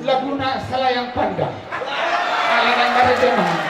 Laguna Selayang Pandang. Alin ang karajemahan.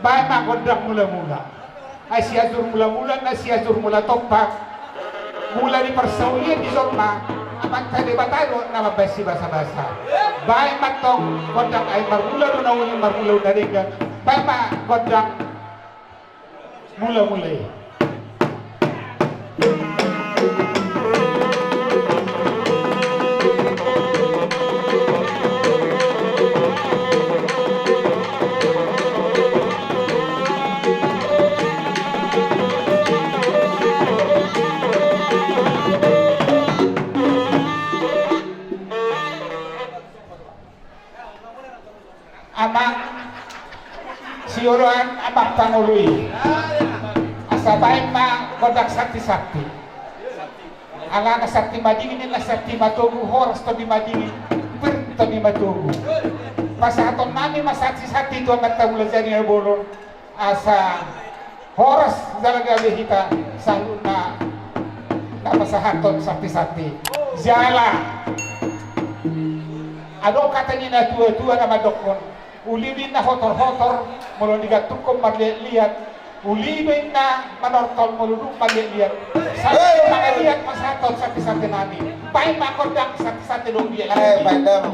Baik mak gondang mula-mula. Asyazur mula-mula, asyazur mula topak. Mula di persaulian di zona. Aman tadi batalo nama basi basa-basa. Baik mak tong gondang ay marmula do nawuli marmula udaringan. Baik mak gondang mula-mula. Ama siuruan abang pangului asa baik ma kodak sakti-sakti ala sakti madingin ila sakti matugu horas to di madingin to di matugu pasaton nami masakti-sakti itu amat tamu lajani bolon asa horas dalaga behita saluna pasahaton sakti-sakti jala ado katanya na tua-tua nama dokon ulibin na hotor-hotor mulon digatukom magliat ulibin na manortol muluduk magliat sampai mangaliat pasaton sakti-sakti nami baik makordang sakti-sakti dong dia Padam.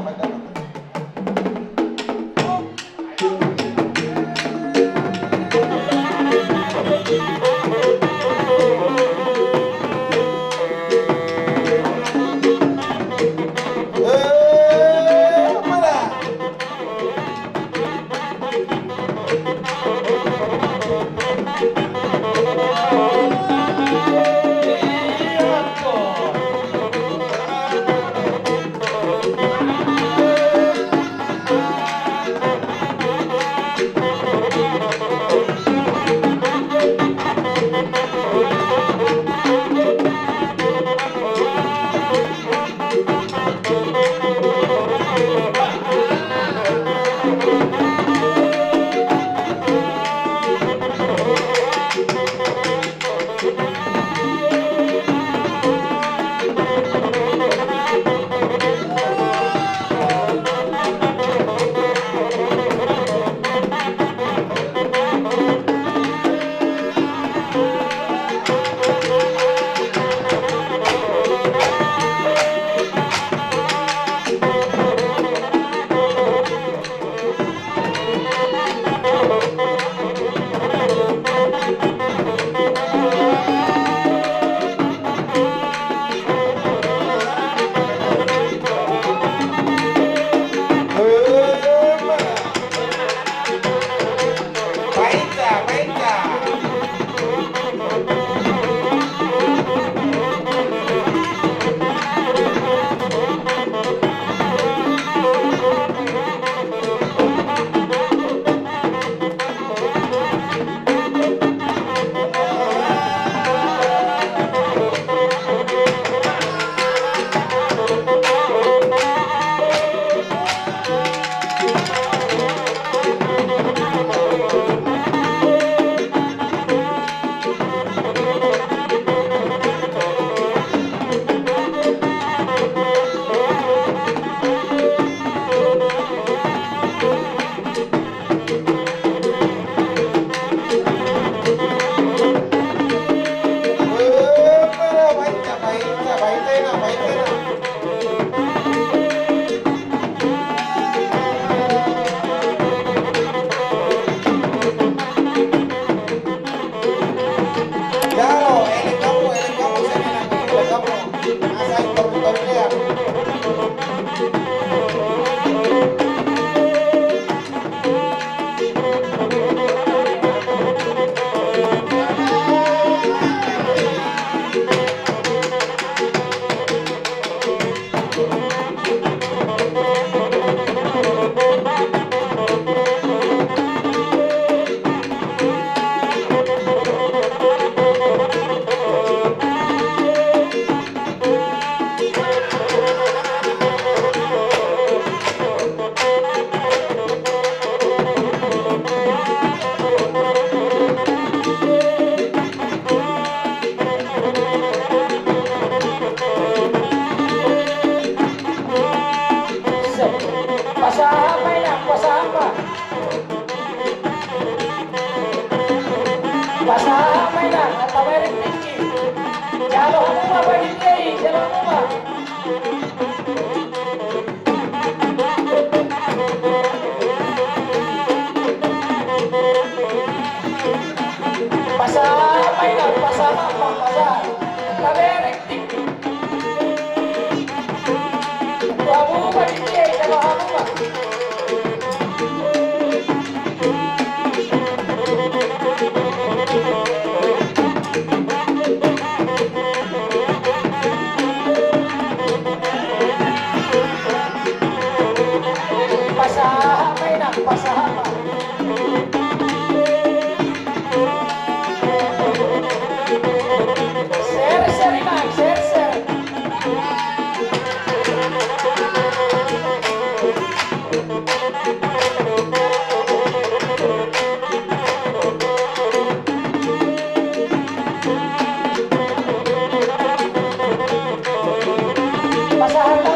masalah